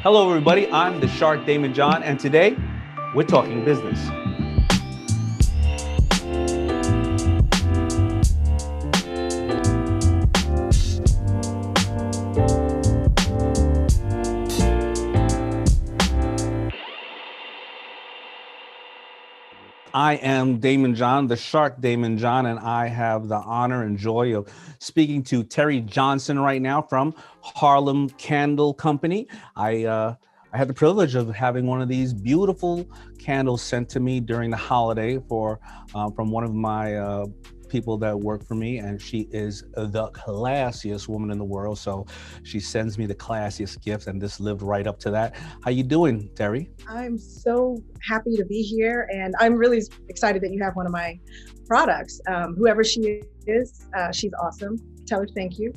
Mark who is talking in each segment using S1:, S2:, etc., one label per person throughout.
S1: Hello, everybody. I'm the Shark Daymond John, and today we're talking business. I am Daymond John, the Shark Daymond John, and I have the honor and joy of speaking to Teri Johnson right now from Harlem Candle Company. I had the privilege of having one of these beautiful candles sent to me during the holiday from one of my people that work for me, and she is the classiest woman in the world. So she sends me the classiest gifts, and this lived right up to that. How you doing, Teri?
S2: I'm so happy to be here, and I'm really excited that you have one of my products. Whoever she is, she's awesome. Tell her thank you.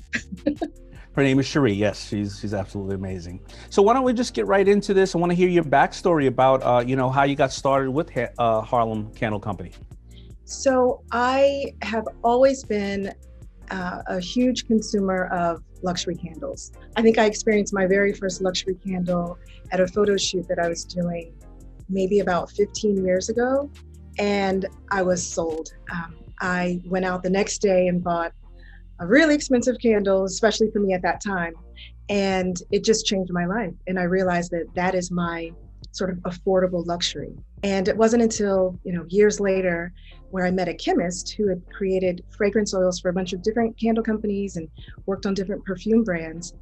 S1: Her name is Cherie. Yes, she's absolutely amazing. So why don't we just get right into this? I want to hear your backstory about how you got started with Harlem Candle Company.
S2: So I have always been a huge consumer of luxury candles. I think I experienced my very first luxury candle at a photo shoot that I was doing maybe about 15 years ago, and I was sold. I went out the next day and bought a really expensive candle, especially for me at that time, and it just changed my life. And I realized that that is my sort of affordable luxury. And it wasn't until years later where I met a chemist who had created fragrance oils for a bunch of different candle companies and worked on different perfume brands,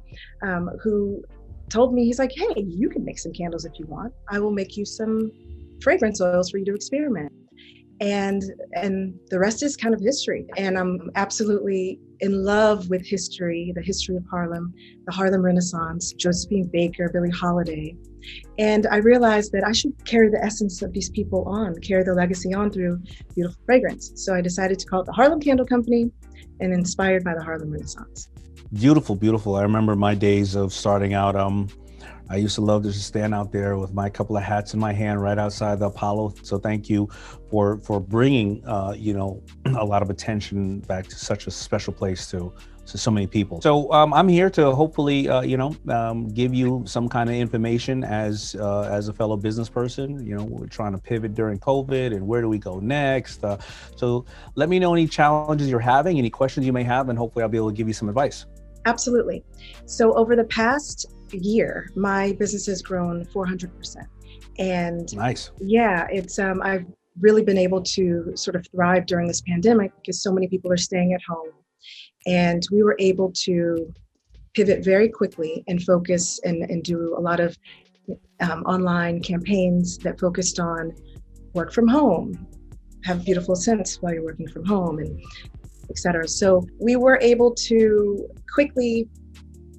S2: who told me, he's like, hey, you can make some candles if you want. I will make you some fragrance oils for you to experiment. And the rest is kind of history. And I'm absolutely in love with history, the history of Harlem, the Harlem Renaissance, Josephine Baker, Billie Holiday. And I realized that I should carry the essence of these people on, carry the legacy on through beautiful fragrance. So I decided to call it the Harlem Candle Company, and inspired by the Harlem Renaissance.
S1: Beautiful, beautiful. I remember my days of starting out. I used to love to just stand out there with my couple of hats in my hand right outside the Apollo. So thank you for bringing, a lot of attention back to such a special place to so many people. So I'm here to hopefully, give you some kind of information as a fellow business person. We're trying to pivot during COVID, and where do we go next? So let me know any challenges you're having, any questions you may have, and hopefully I'll be able to give you some advice.
S2: Absolutely. So over the past year, my business has grown 400%. And
S1: nice.
S2: Yeah, it's I've really been able to sort of thrive during this pandemic because so many people are staying at home. And we were able to pivot very quickly and focus and do a lot of online campaigns that focused on work from home, have beautiful scents while you're working from home, and et cetera. So we were able to quickly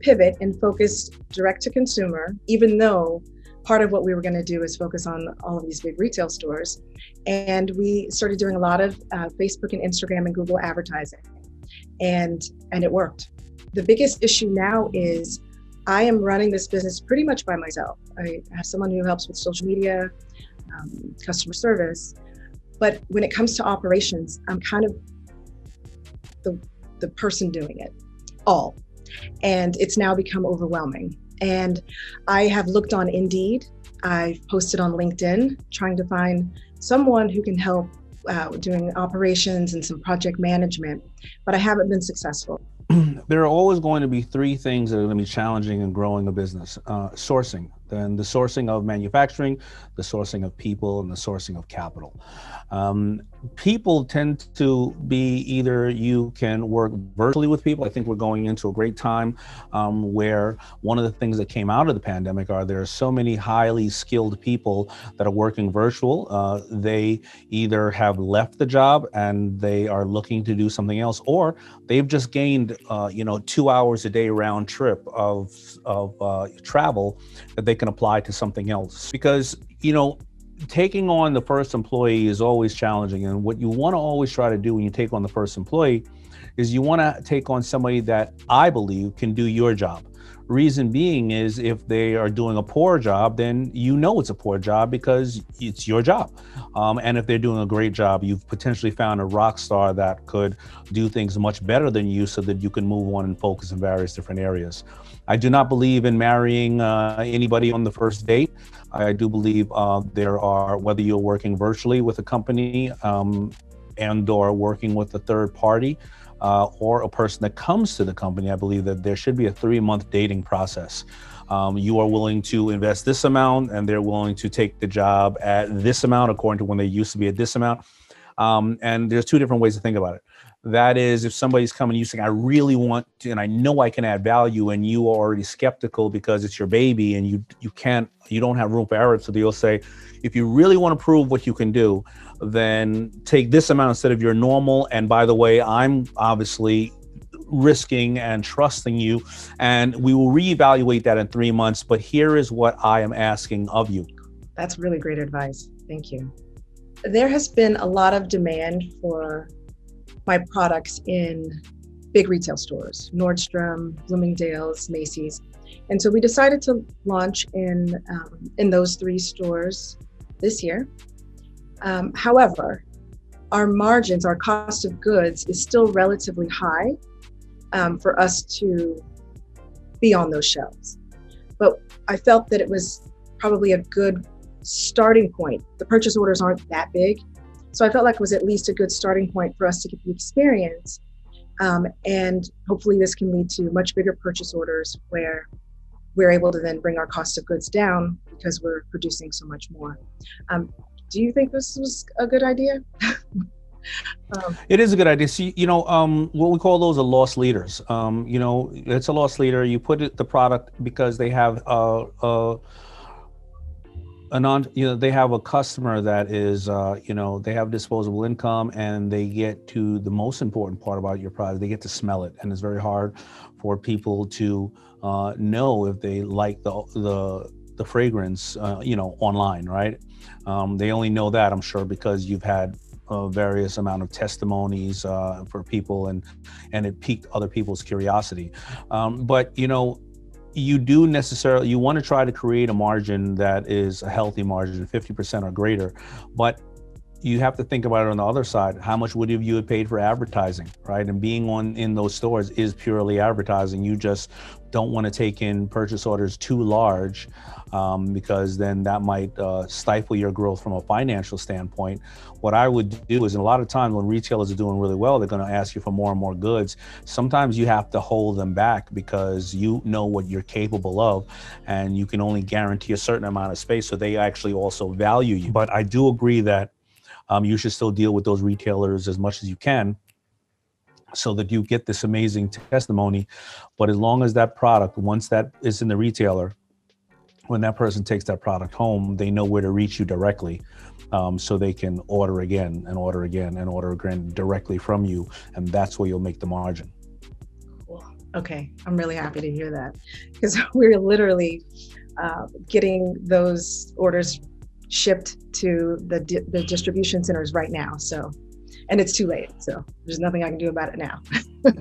S2: pivot and focus direct to consumer, even though part of what we were going to do is focus on all of these big retail stores. And we started doing a lot of Facebook and Instagram and Google advertising. And it worked. The biggest issue now is I am running this business pretty much by myself. I have someone who helps with social media, customer service. But when it comes to operations, I'm kind of the person doing it all. And it's now become overwhelming. And I have looked on Indeed. I've posted on LinkedIn, trying to find someone who can help doing operations and some project management, but I haven't been successful.
S1: There are always going to be three things that are going to be challenging in growing a business. Sourcing, then the sourcing of manufacturing, the sourcing of people, and the sourcing of capital. People tend to be either you can work virtually with people. I think we're going into a great time where one of the things that came out of the pandemic are there are so many highly skilled people that are working virtual. They either have left the job and they are looking to do something else, or they've just gained 2 hours a day round trip of travel that they can apply to something else. Because taking on the first employee is always challenging, and what you want to always try to do when you take on the first employee is you want to take on somebody that I believe can do your job, Reason being is if they are doing a poor job, then you know it's a poor job because it's your job. And if they're doing a great job, you've potentially found a rock star that could do things much better than you so that you can move on and focus in various different areas. I do not believe in marrying anybody on the first date. I do believe there are, whether you're working virtually with a company and or working with a third party, or a person that comes to the company, I believe that there should be a 3-month dating process. You are willing to invest this amount and they're willing to take the job at this amount according to when they used to be at this amount. And there's two different ways to think about it. That is, if somebody's coming to you saying, I really want to, and I know I can add value, and you are already skeptical because it's your baby and you don't have room for error. So they'll say, if you really want to prove what you can do, then take this amount instead of your normal. And by the way, I'm obviously risking and trusting you, and we will reevaluate that in 3 months. But here is what I am asking of you.
S2: That's really great advice. Thank you. There has been a lot of demand for my products in big retail stores, Nordstrom, Bloomingdale's, Macy's. And so we decided to launch in those 3 stores this year. However, our margins, our cost of goods is still relatively high for us to be on those shelves. But I felt that it was probably a good starting point. The purchase orders aren't that big. So I felt like it was at least a good starting point for us to get the experience. And hopefully this can lead to much bigger purchase orders where we're able to then bring our cost of goods down because we're producing so much more. Do you think this was a good idea?
S1: It is a good idea. See, what we call those are loss leaders. It's a loss leader. You put the product because they have they have a customer that is, they have disposable income, and they get to the most important part about your product. They get to smell it, and it's very hard for people to know if they like the fragrance, online, right? They only know that, I'm sure, because you've had various amount of testimonies for people, and it piqued other people's curiosity. But you want to try to create a margin that is a healthy margin, 50% or greater, but you have to think about it on the other side. How much would you have paid for advertising, right? And being in those stores is purely advertising. You just don't want to take in purchase orders too large, because then that might stifle your growth from a financial standpoint. What I would do is, a lot of times when retailers are doing really well, they're going to ask you for more and more goods. Sometimes you have to hold them back because you know what you're capable of, and you can only guarantee a certain amount of space, so they actually also value you. But I do agree that you should still deal with those retailers as much as you can so that you get this amazing testimony. But as long as that product, once that is in the retailer, when that person takes that product home, they know where to reach you directly, so they can order again and order again and order again directly from you. And that's where you'll make the margin.
S2: Cool. Okay, I'm really happy to hear that, because we're literally getting those orders shipped to the distribution centers right now. So, and it's too late. So there's nothing I can do about it now.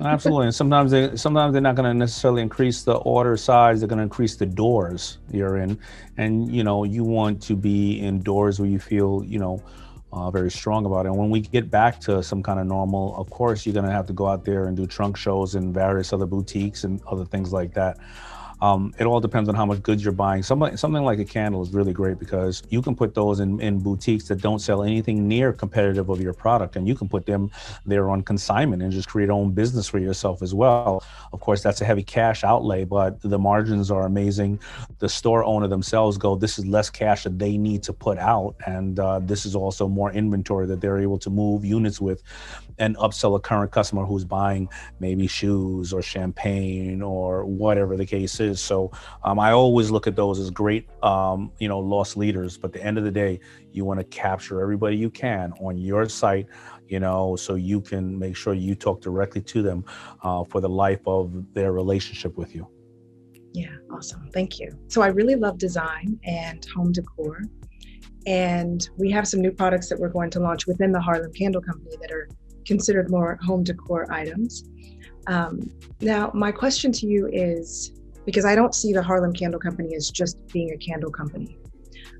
S1: Absolutely. And sometimes they're not going to necessarily increase the order size. They're going to increase the doors you're in. And, you want to be in doors where you feel, very strong about it. And when we get back to some kind of normal, of course, you're going to have to go out there and do trunk shows in various other boutiques and other things like that. It all depends on how much goods you're buying. Something like a candle is really great because you can put those in boutiques that don't sell anything near competitive of your product, and you can put them there on consignment and just create your own business for yourself as well. Of course, that's a heavy cash outlay, but the margins are amazing. The store owner themselves go, this is less cash that they need to put out, and this is also more inventory that they're able to move units with and upsell a current customer who's buying maybe shoes or champagne or whatever the case is. So I always look at those as great, loss leaders. But at the end of the day, you want to capture everybody you can on your site, so you can make sure you talk directly to them for the life of their relationship with you.
S2: Yeah, awesome. Thank you. So I really love design and home decor. And we have some new products that we're going to launch within the Harlem Candle Company that are considered more home decor items. Now, my question to you is, because I don't see the Harlem Candle Company as just being a candle company.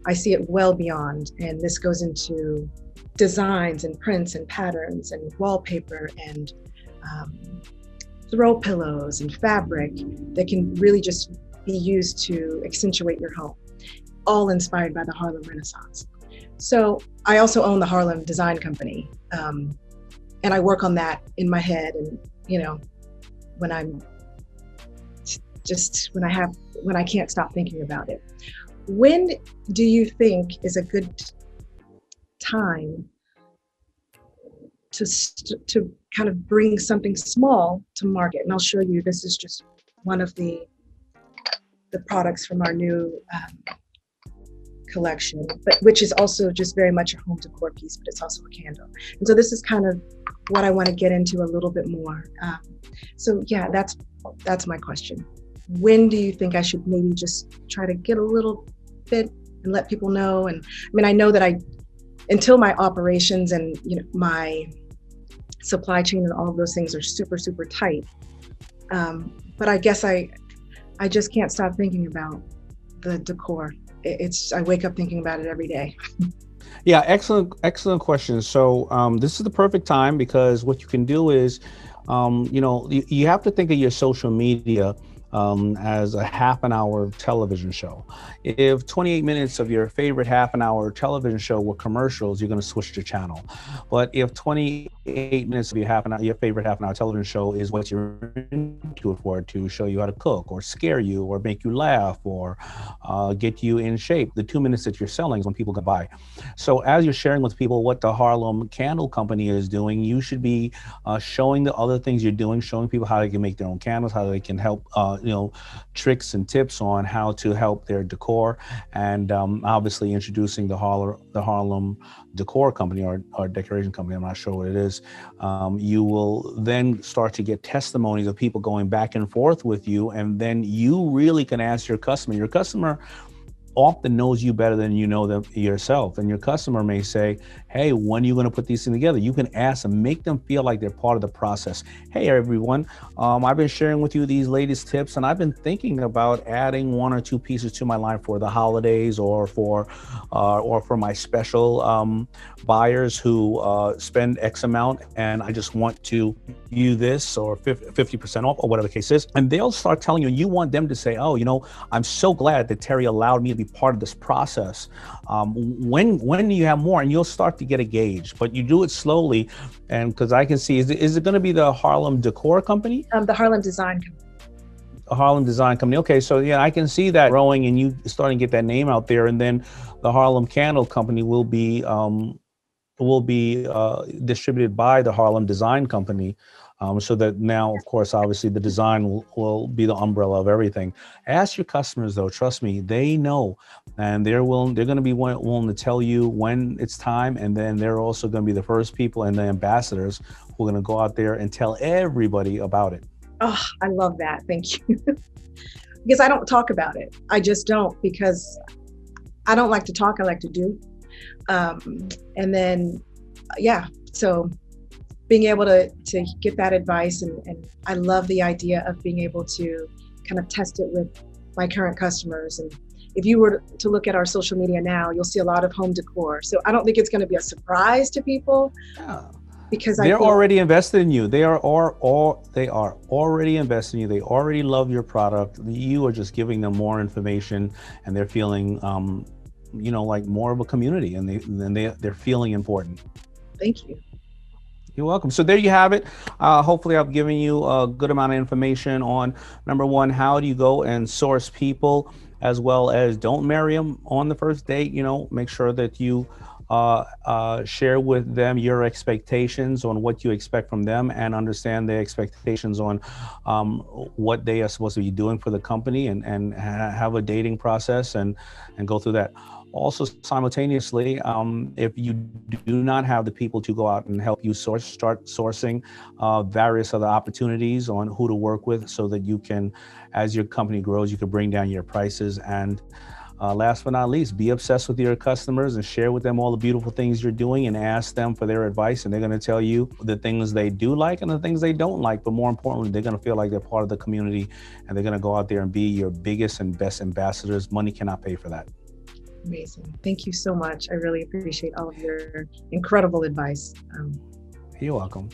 S2: I see it well beyond, and this goes into designs and prints and patterns and wallpaper and throw pillows and fabric that can really just be used to accentuate your home, all inspired by the Harlem Renaissance. So I also own the Harlem Design Company, and I work on that in my head. And when I can't stop thinking about it. When do you think is a good time to kind of bring something small to market? And I'll show you, this is just one of the products from our new collection, but which is also just very much a home decor piece, but it's also a candle. And so this is kind of what I want to get into a little bit more. So yeah, that's my question. When do you think I should maybe just try to get a little bit and let people know? And I mean, I know that until my operations and my supply chain and all of those things are super, super tight. But I guess I just can't stop thinking about the decor. I wake up thinking about it every day.
S1: Yeah, excellent question. So this is the perfect time, because what you can do is, you have to think of your social media as a half an hour television show. If 28 minutes of your favorite half an hour television show were commercials, you're going to switch the channel. But if 28 minutes of your favorite half an hour television show is what you're into it for, to show you how to cook or scare you or make you laugh or get you in shape, the 2 minutes that you're selling is when people go by. So as you're sharing with people what the Harlem Candle Company is doing, you should be showing the other things you're doing, showing people how they can make their own candles, how they can help tricks and tips on how to help their decor, and obviously introducing the Harlem Decor Company or Decoration Company. I'm not sure what it is. You will then start to get testimonies of people going back and forth with you, and then you really can ask your customer. Your customer often knows you better than you know them yourself. And your customer may say, hey, when are you going to put these things together? You can ask them, make them feel like they're part of the process. Hey, everyone, I've been sharing with you these latest tips, and I've been thinking about adding 1 or 2 pieces to my line for the holidays or for my special buyers who spend X amount, and I just want to do this, or 50% off, or whatever the case is. And they'll start telling you, you want them to say, oh, I'm so glad that Teri allowed me to be part of this process. When do you have more? And you'll start to get a gauge, but you do it slowly. And because I can see, is it going to be the Harlem Decor Company?
S2: The Harlem Design Company.
S1: The Harlem Design Company. Okay, so yeah, I can see that growing and you starting to get that name out there. And then the Harlem Candle Company will be distributed by the Harlem Design Company. So that now, of course, obviously the design will be the umbrella of everything. Ask your customers, though. Trust me, they know, and they're going to be willing to tell you when it's time. And then they're also going to be the first people and the ambassadors who are going to go out there and tell everybody about it.
S2: Oh, I love that. Thank you. Because I don't talk about it. I just don't, because I don't like to talk. I like to do. And then, yeah, so being able to get that advice, and I love the idea of being able to kind of test it with my current customers. And if you were to look at our social media now, you'll see a lot of home decor. So I don't think it's going to be a surprise to people. Yeah. Because
S1: they're already invested in you. They are already invested in you. They already love your product. You are just giving them more information, and they're feeling, like more of a community, and they're feeling important.
S2: Thank you.
S1: You're welcome. So there you have it. Hopefully I've given you a good amount of information on, number one, how do you go and source people, as well as don't marry them on the first date. Make sure that you share with them your expectations on what you expect from them, and understand their expectations on what they are supposed to be doing for the company, and have a dating process and go through that. Also, simultaneously, if you do not have the people to go out and help you start sourcing various other opportunities on who to work with, so that you can, as your company grows, you can bring down your prices and Last but not least, be obsessed with your customers and share with them all the beautiful things you're doing and ask them for their advice. And they're going to tell you the things they do like and the things they don't like. But more importantly, they're going to feel like they're part of the community, and they're going to go out there and be your biggest and best ambassadors. Money cannot pay for that.
S2: Amazing. Thank you so much. I really appreciate all of your incredible advice.
S1: You're welcome.